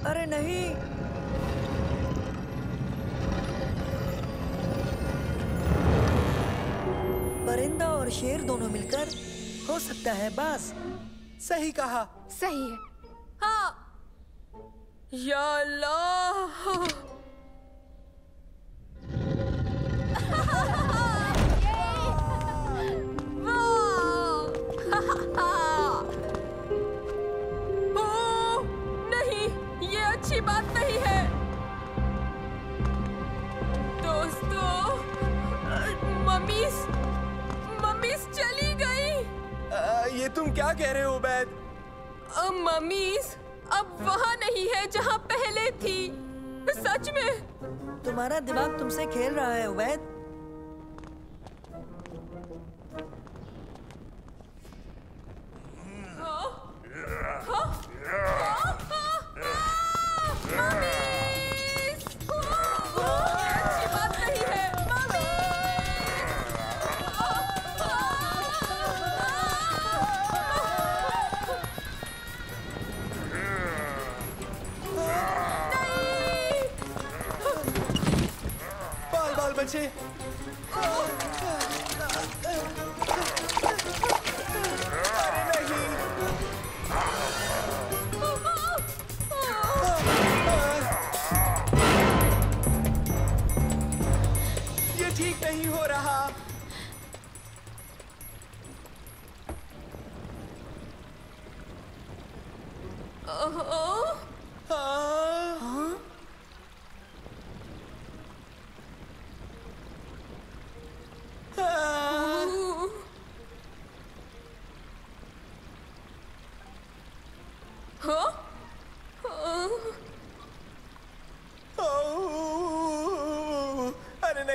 अरे नहीं, परिंदा और शेर दोनों मिलकर हो सकता है बास। सही कहा। सही है। हाँ। या अल्लाह। नहीं, ये अच्छी बात नहीं है। दोस्तों, मम्मीस चली गई। ये तुम क्या कह रहे हो उबैद? मम्मीस अब वहाँ नहीं है जहाँ पहले थी। सच में। तुम्हारा दिमाग तुमसे खेल रहा है उबैद। बचे। ये ठीक नहीं हो रहा।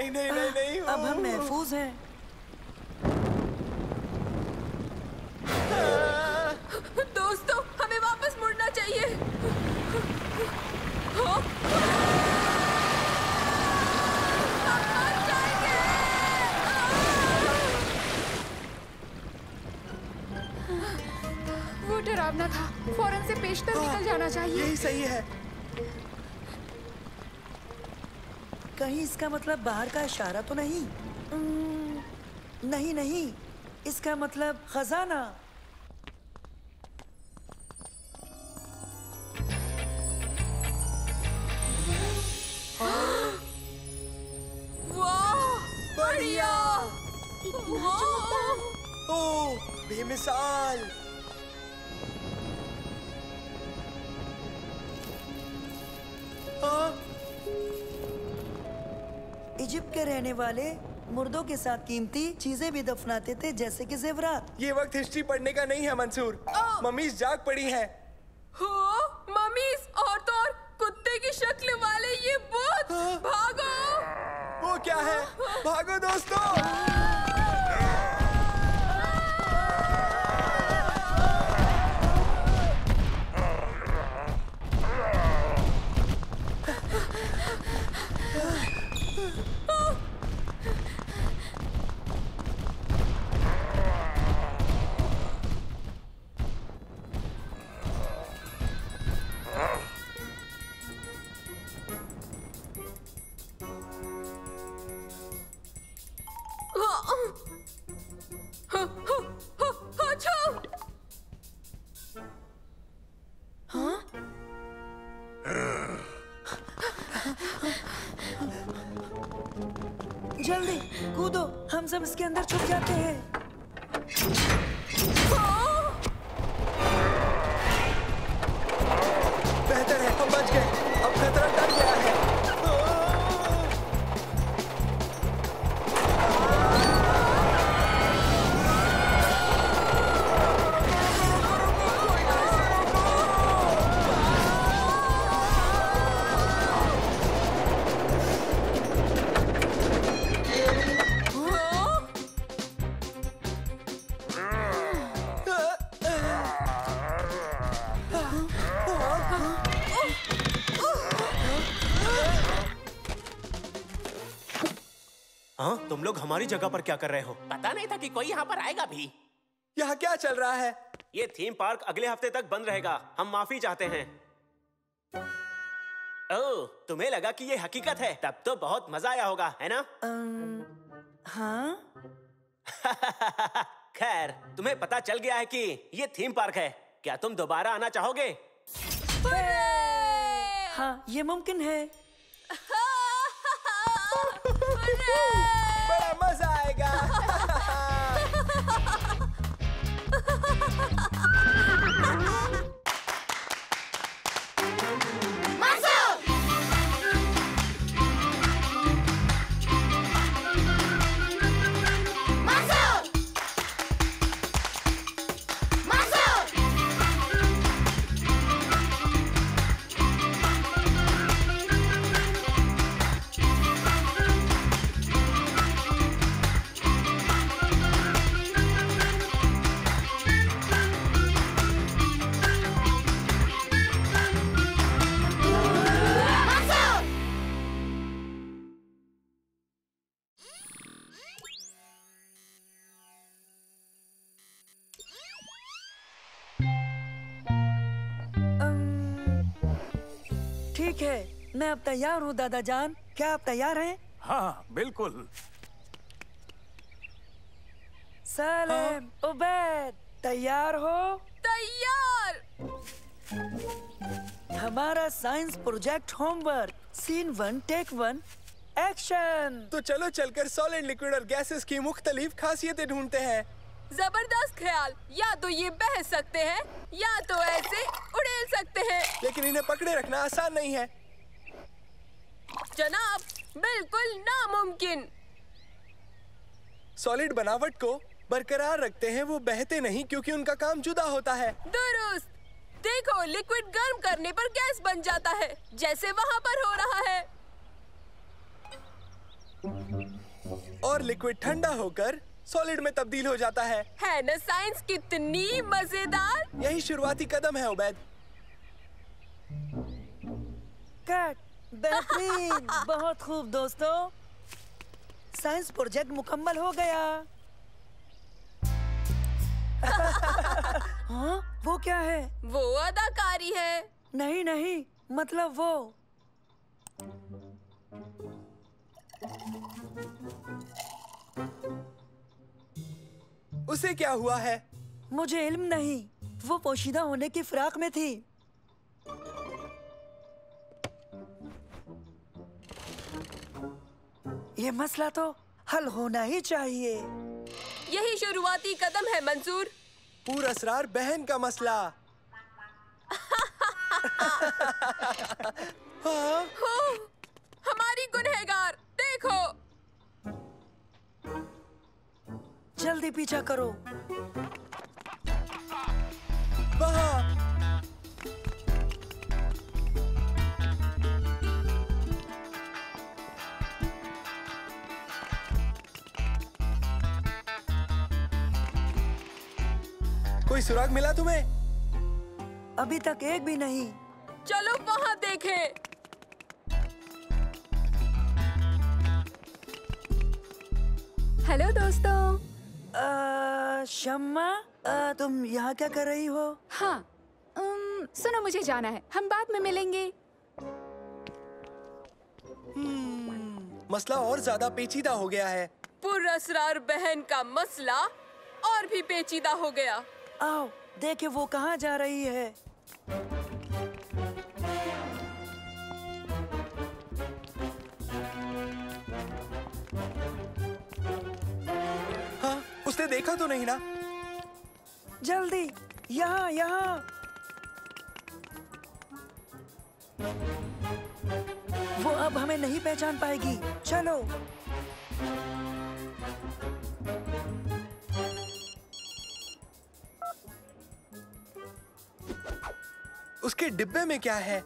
नहीं नहीं नहीं नहीं। अब हम महफूज हैं। दोस्तों, हमें वापस मुड़ना चाहिए। हाँ? वो डरावना था। फौरन से पेशतर निकल जाना चाहिए। यही सही है। कहीं इसका मतलब बाहर का इशारा तो नहीं? नहीं नहीं, इसका मतलब खजाना। वाह, बढ़िया। ओह, बेमिसाल। इजिप्ट के रहने वाले मुर्दों के साथ कीमती चीजें भी दफनाते थे, जैसे कि जेवरात। ये वक्त हिस्ट्री पढ़ने का नहीं है मंसूर। मम्मीज जाग पड़ी हैं। मम्मीज और तो और कुत्ते की शक्ल वाले ये भूत। भागो। वो क्या है? भागो दोस्तों। जल्दी कूदो, हम सब इसके अंदर छुप जाते हैं। बेहतर है, हम बच गए। अब खतरा टल गया है। हाँ, तुम लोग हमारी जगह पर क्या कर रहे हो? पता नहीं था कि कोई यहाँ पर आएगा भी। यहाँ क्या चल रहा है? ये थीम पार्क अगले हफ्ते तक बंद रहेगा। हम माफी चाहते हैं। ओह, तुम्हें लगा कि ये हकीकत है? तब तो बहुत मजा आया होगा, है ना? हाँ। खैर, तुम्हें पता चल गया है कि ये थीम पार्क है। क्या तुम दोबारा आना चाहोगे? हाँ, ये मुमकिन है। बड़ा मजा आएगा। ठीक है, मैं अब तैयार हूँ दादा जान। क्या आप तैयार हैं? हाँ, बिल्कुल। सलेम, उबैद, तैयार हो? तैयार। हमारा science project homework, scene 1 take 1 action. तो चलो चलकर सॉलिड, लिक्विड और गैसेस की मुख्तलिफ खासियतें ढूंढते हैं। जबरदस्त ख्याल। या तो ये बह सकते हैं या तो ऐसे उड़ेल सकते हैं। लेकिन इन्हें पकड़े रखना आसान नहीं है। जनाब, बिल्कुल नामुमकिन। सॉलिड बनावट को बरकरार रखते हैं, वो बहते नहीं क्योंकि उनका काम जुदा होता है। दुरुस्त। देखो, लिक्विड गर्म करने पर गैस बन जाता है, जैसे वहाँ पर हो रहा है। और लिक्विड ठंडा होकर सॉलिड में तब्दील हो जाता है ना साइंस कितनी मजेदार। यही शुरुआती कदम है उबैद। कट, बेहतरीन, बहुत खूब दोस्तों। साइंस प्रोजेक्ट मुकम्मल हो गया। हाँ, वो क्या है? वो अदाकारी है। नहीं नहीं, मतलब वो। उसे क्या हुआ है? मुझे इल्म नहीं। वो पोशीदा होने की फिराक में थी। ये मसला तो हल होना ही चाहिए। यही शुरुआती कदम है मंसूर। पूरा असरार बहन का मसला। हाँ? हो, हमारी गुनहगार देखो। जल्दी पीछा करो। वहाँ। कोई सुराग मिला तुम्हें? अभी तक एक भी नहीं। चलो वहाँ देखें। हेलो दोस्तों। शम्मा, तुम यहाँ क्या कर रही हो? हाँ, सुनो मुझे जाना है, हम बाद में मिलेंगे। मसला और ज्यादा पेचीदा हो गया है। पुरअसरार बहन का मसला और भी पेचीदा हो गया। आओ देखे वो कहाँ जा रही है। हाँ, उसने देखा तो नहीं ना? जल्दी, यहाँ यहाँ। वो अब हमें नहीं पहचान पाएगी। चलो। उसके डिब्बे में क्या है?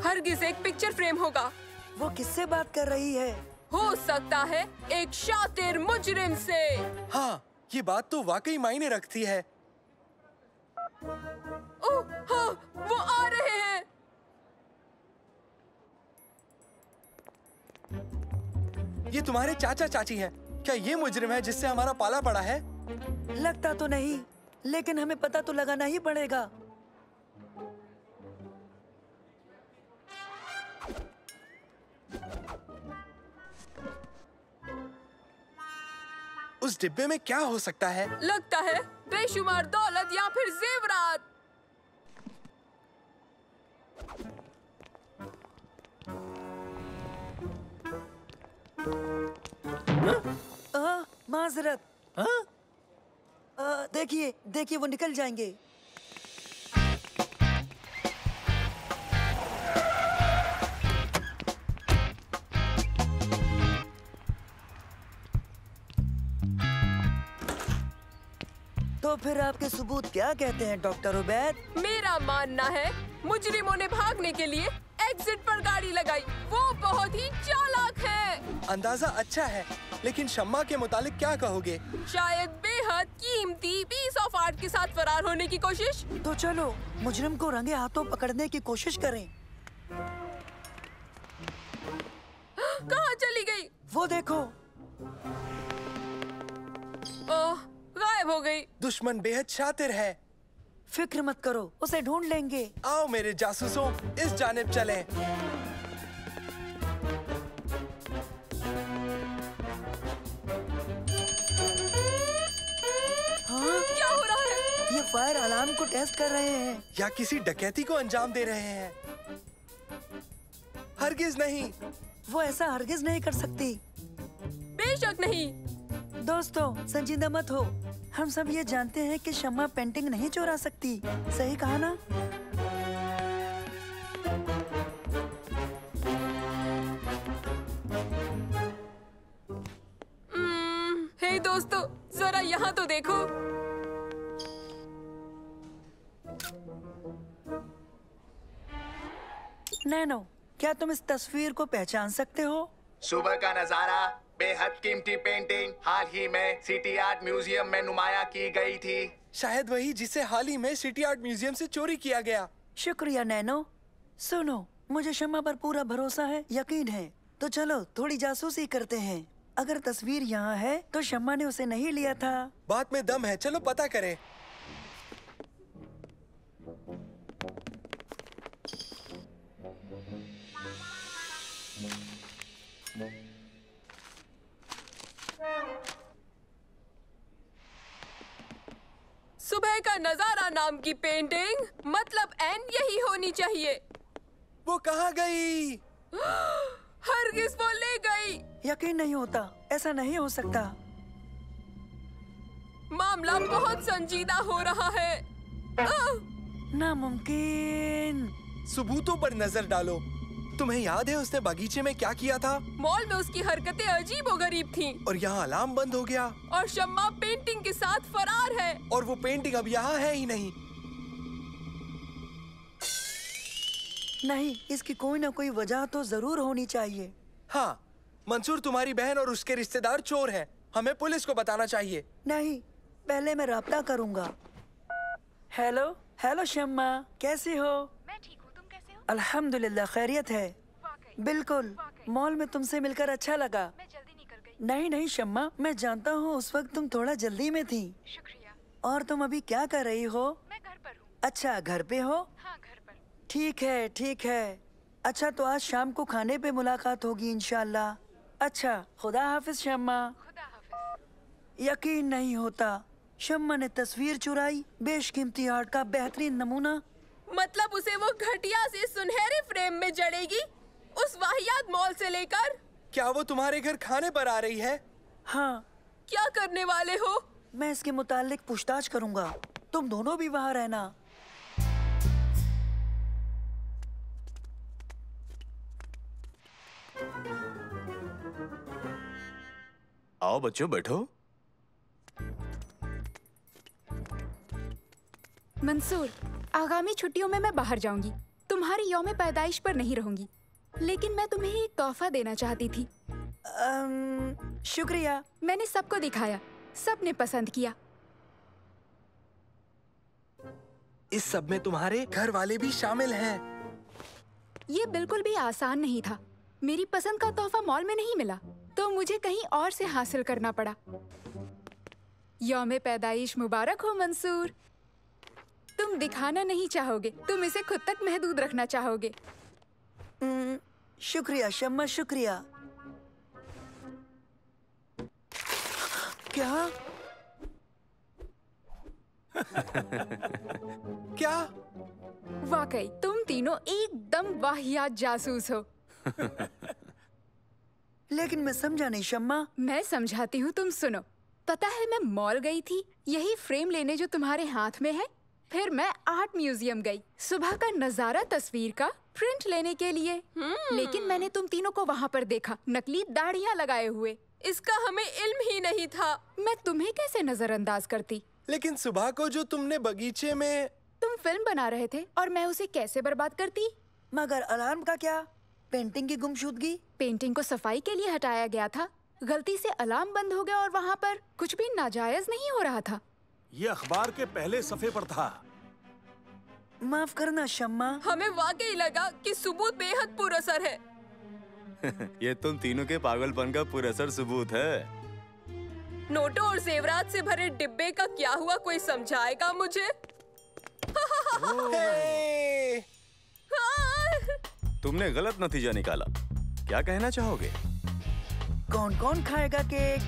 हरगिज एक पिक्चर फ्रेम होगा। वो किससे बात कर रही है? हो सकता है एक शातिर मुजरिम से। हाँ, ये बात तो वाकई मायने रखती है। ओह, हाँ, वो आ रहे हैं। ये तुम्हारे चाचा चाची हैं। क्या ये मुजरिम है जिससे हमारा पाला पड़ा है? लगता तो नहीं, लेकिन हमें पता तो लगाना ही पड़ेगा। उस डिब्बे में क्या हो सकता है? लगता है बेशुमार दौलत या फिर जेवरात। माजरत। देखिए देखिए, वो निकल जाएंगे। तो फिर आपके सबूत क्या कहते हैं डॉक्टर उबैद? मेरा मानना है मुजरिमों ने भागने के लिए एग्जिट पर गाड़ी लगाई। वो बहुत ही चालाक है। अंदाजा अच्छा है, लेकिन शम्मा के मुतालिक क्या कहोगे? शायद बेहद कीमती पीस ऑफ आर्ट के साथ फरार होने की कोशिश। तो चलो मुजरिम को रंगे हाथों पकड़ने की कोशिश करें। कहाँ चली गई? वो देखो। गायब हो गई। दुश्मन बेहद शातिर है। फिक्र मत करो, उसे ढूंढ लेंगे। आओ मेरे जासूसों, इस जानिब चलें। हाँ? क्या हो रहा है? ये फायर अलार्म को टेस्ट कर रहे हैं। या किसी डकैती को अंजाम दे रहे हैं। हरगिज नहीं। वो ऐसा हरगिज नहीं कर सकती। बेशक नहीं। दोस्तों संजीदा मत हो। हम सब ये जानते हैं कि शम्मा पेंटिंग नहीं चुरा सकती। सही कहा ना? हे दोस्तों, जरा यहाँ तो देखो। नैनो, क्या तुम इस तस्वीर को पहचान सकते हो? सुबह का नजारा, बेहद कीमती पेंटिंग हाल ही में सिटी आर्ट म्यूजियम में नुमाया की गई थी। शायद वही जिसे हाल ही में सिटी आर्ट म्यूजियम से चोरी किया गया। शुक्रिया नैनो। सुनो, मुझे शम्मा पर पूरा भरोसा है, यकीन है। तो चलो थोड़ी जासूसी करते हैं। अगर तस्वीर यहाँ है तो शम्मा ने उसे नहीं लिया था। बात में दम है, चलो पता करें। सुबह का नजारा नाम की पेंटिंग, मतलब एन यही होनी चाहिए। वो कहाँ गई? हरगिज़ वो ले गई। यकीन नहीं होता, ऐसा नहीं हो सकता। मामला बहुत संजीदा हो रहा है। नामुमकिन। सबूतों पर नजर डालो। तुम्हें याद है उसने बगीचे में क्या किया था? मॉल में उसकी हरकतें अजीबोगरीब थीं। और यहाँ अलार्म बंद हो गया। और शम्मा पेंटिंग के साथ फरार है। और वो पेंटिंग अब यहाँ है ही नहीं। नहीं, इसकी कोई ना कोई वजह तो जरूर होनी चाहिए। हाँ, मंसूर तुम्हारी बहन और उसके रिश्तेदार चोर हैं। हमें पुलिस को बताना चाहिए। नहीं, पहले मैं राब्ता करूँगा। हेलो हेलो शम्मा, कैसी हो? मैं ठीक हूँ, तुम कैसे हो? अल्हम्दुलिल्लाह, खैरियत है। बिल्कुल, मॉल में तुमसे मिलकर अच्छा लगा। मैं जल्दी निकल गई। नहीं नहीं शम्मा, मैं जानता हूँ उस वक्त तुम थोड़ा जल्दी में थी। शुक्रिया। और तुम अभी क्या कर रही हो? मैं घर पर हूँ। अच्छा, घर पे हो? हाँ, घर पर। ठीक है ठीक है। अच्छा, तो आज शाम को खाने पे मुलाकात होगी इंशाल्लाह। अच्छा, खुदा हाफिज शम्मा। खुदा हाफिज। यकीन नहीं होता, शम्मा ने तस्वीर चुराई, बेशकीमती आर्ट का बेहतरीन नमूना। मतलब उसे वो घटिया से सुनहरे फ्रेम में जड़ेगी, उस वाहियात मॉल से लेकर। क्या वो तुम्हारे घर खाने पर आ रही है? हाँ। क्या करने वाले हो? मैं इसके मुतालिक पूछताछ करूंगा। तुम दोनों भी वहाँ रहना। आओ बच्चों, बैठो। मंसूर, आगामी छुट्टियों में मैं बाहर जाऊंगी। तुम्हारी यौम पैदाइश पर नहीं रहूंगी, लेकिन मैं तुम्हें एक तोहफा देना चाहती थी। शुक्रिया। मैंने सबको दिखाया, सबने पसंद किया। इस सब में तुम्हारे घर वाले भी शामिल हैं। ये बिल्कुल भी आसान नहीं था। मेरी पसंद का तोहफा मॉल में नहीं मिला, तो मुझे कहीं और से हासिल करना पड़ा। यौम पैदाइश मुबारक हो मंसूर। तुम दिखाना नहीं चाहोगे, तुम इसे खुद तक महदूद रखना चाहोगे। शुक्रिया शम्मा, शुक्रिया। क्या? क्या? वाकई तुम तीनों एकदम वाहियात जासूस हो। लेकिन मैं समझा नहीं शम्मा। मैं समझाती हूँ, तुम सुनो। पता है, मैं मॉल गई थी यही फ्रेम लेने जो तुम्हारे हाथ में है। फिर मैं आर्ट म्यूजियम गई सुबह का नजारा तस्वीर का प्रिंट लेने के लिए। लेकिन मैंने तुम तीनों को वहाँ पर देखा, नकली दाढ़ियाँ लगाए हुए। इसका हमें इल्म ही नहीं था। मैं तुम्हें कैसे नजरअंदाज करती? लेकिन सुबह को जो तुमने बगीचे में तुम फिल्म बना रहे थे और मैं उसे कैसे बर्बाद करती? मगर अलार्म का क्या? पेंटिंग की गुमशुदगी? पेंटिंग को सफाई के लिए हटाया गया था, गलती से अलार्म बंद हो गया और वहाँ पर कुछ भी नाजायज नहीं हो रहा था। ये अखबार के पहले सफे पर था। माफ करना शम्मा, हमें वाकई लगा कि सबूत बेहद पुरअसर है। ये तुम तीनों के पागलपन का पुरअसर सबूत है। नोटों और जेवरात से भरे डिब्बे का क्या हुआ, कोई समझाएगा मुझे? तुमने गलत नतीजा निकाला। क्या कहना चाहोगे? कौन कौन खाएगा केक?